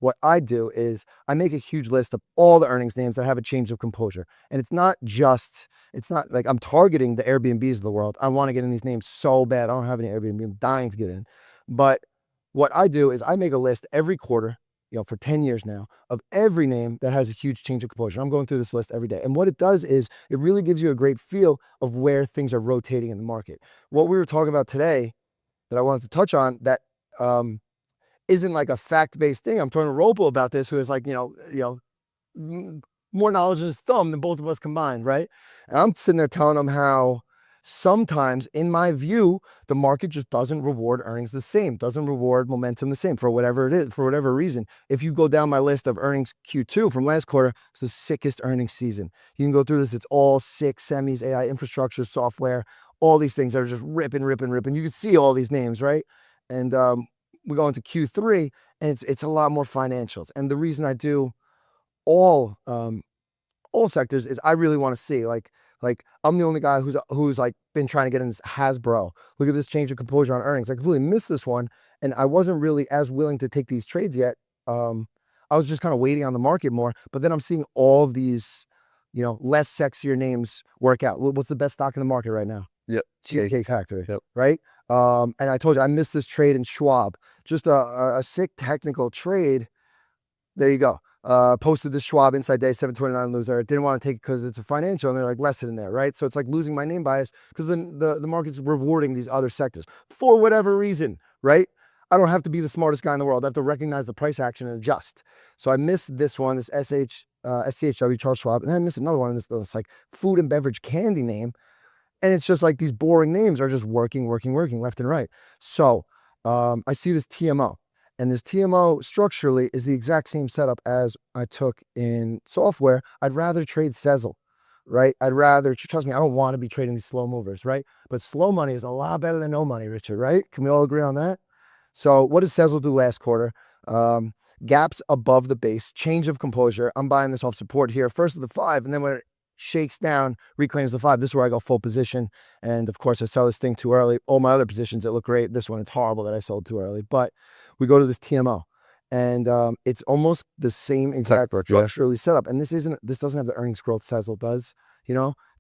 what I do is I make a huge list of all the earnings names that have a change of composure. And it's not like I'm targeting the Airbnbs of the world. I want to get in these names so bad. I don't have any Airbnb. I'm dying to get in. But what I do is I make a list every quarter, for 10 years now, of every name that has a huge change of composure. I'm going through this list every day. And what it does is it really gives you a great feel of where things are rotating in the market. What we were talking about today that I wanted to touch on that isn't like a fact-based thing. I'm talking to Ropo about this, who is like, more knowledge in his thumb than both of us combined, right? And I'm sitting there telling him how sometimes, in my view, the market just doesn't reward earnings the same, doesn't reward momentum the same for whatever it is, for whatever reason. If you go down my list of earnings Q2 from last quarter, it's the sickest earnings season. You can go through this. It's all sick semis, AI infrastructure, software, all these things that are just ripping. You can see all these names, right? And we go into Q3, and it's a lot more financials. And the reason I do all sectors is I really want to see like I'm the only guy who's like been trying to get in this Hasbro. Look at this change of composure on earnings. I completely missed this one, and I wasn't really as willing to take these trades yet. I was just kind of waiting on the market more, but then I'm seeing all these, less sexier names work out. What's the best stock in the market right now? Yep. Cheesecake Factory. Yep. Right. And I told you I missed this trade in Schwab. Just a sick technical trade. There you go. Posted this Schwab inside day 729 loser. Didn't want to take it because it's a financial, and they're like less in there, right? So it's like losing my name bias because then the market's rewarding these other sectors for whatever reason, right? I don't have to be the smartest guy in the world. I have to recognize the price action and adjust. So I missed this one, this SCHW, Charles Schwab, and then I missed another one in this like food and beverage candy name. And it's just like these boring names are just working left and right. So I see this TMO. And this TMO structurally is the exact same setup as I took in software. I'd rather trade Sezzle, right? I'd rather, trust me, I don't want to be trading these slow movers, right? But slow money is a lot better than no money, Richard, right? Can we all agree on that? So what did Sezzle do last quarter? Gaps above the base, change of composure. I'm buying this off support here, first of the 5, and then when it shakes down, reclaims the 5. This is where I go full position. And of course, I sell this thing too early. All my other positions that look great. This one, it's horrible that I sold too early. But we go to this TMO, and it's almost the same exact structurally set up. And this doesn't have the earnings growth Sezzle does.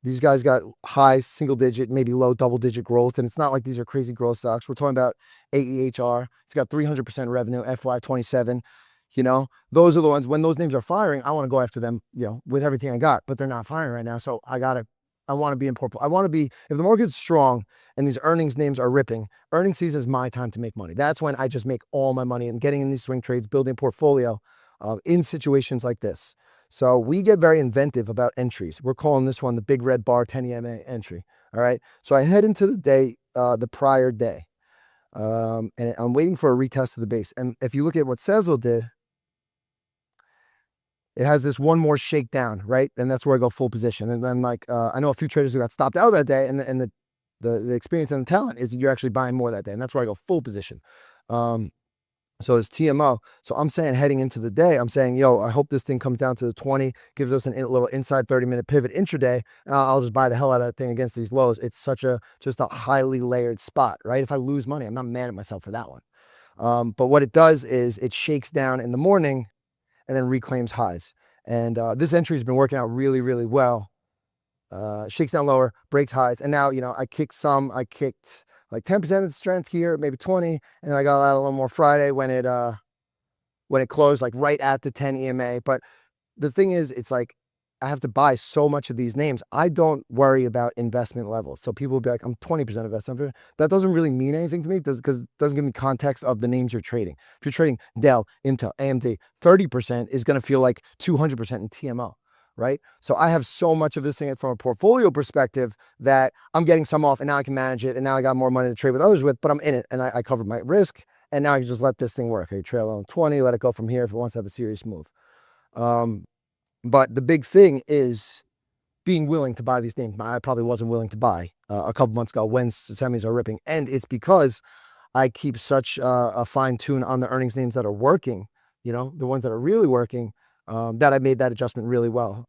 These guys got high single digit, maybe low double digit growth, and it's not like these are crazy growth stocks. We're talking about AEHR. It's got 300% revenue, FY27. Those are the ones, when those names are firing, I want to go after them, with everything I got, but they're not firing right now. So I want to be in portfolio. I want to be, if the market's strong and these earnings names are ripping, earnings season is my time to make money. That's when I just make all my money and getting in these swing trades, building a portfolio in situations like this. So we get very inventive about entries. We're calling this one the big red bar 10 EMA entry. All right. So I head into the day, the prior day, and I'm waiting for a retest of the base. And if you look at what Sezzle did, it has this one more shakedown, right? And that's where I go full position. And then I know a few traders who got stopped out that day, and the experience and the talent is you're actually buying more that day. And that's where I go full position. So it's TMO. So I'm saying heading into the day, I'm saying, I hope this thing comes down to the 20, gives us a little inside 30-minute pivot intraday. I'll just buy the hell out of that thing against these lows. It's just a highly layered spot, right? If I lose money, I'm not mad at myself for that one. But what it does is it shakes down in the morning and then reclaims highs. And this entry has been working out really, really well. Shakes down lower, breaks highs. And now, I kicked like 10% of the strength here, maybe 20. And I got a little more Friday when it closed like right at the 10 EMA. But the thing is, it's like, I have to buy so much of these names. I don't worry about investment levels. So people will be like, I'm 20% invested. That doesn't really mean anything to me because it doesn't give me context of the names you're trading. If you're trading Dell, Intel, AMD, 30% is going to feel like 200% in TMO, right? So I have so much of this thing from a portfolio perspective that I'm getting some off, and now I can manage it. And now I got more money to trade with others with, but I'm in it and I covered my risk. And now I can just let this thing work. I trail on 20, let it go from here if it wants to have a serious move. But the big thing is being willing to buy these names. I probably wasn't willing to buy a couple months ago when semis are ripping. And it's because I keep such a fine tune on the earnings names that are working, the ones that are really working, that I made that adjustment really well.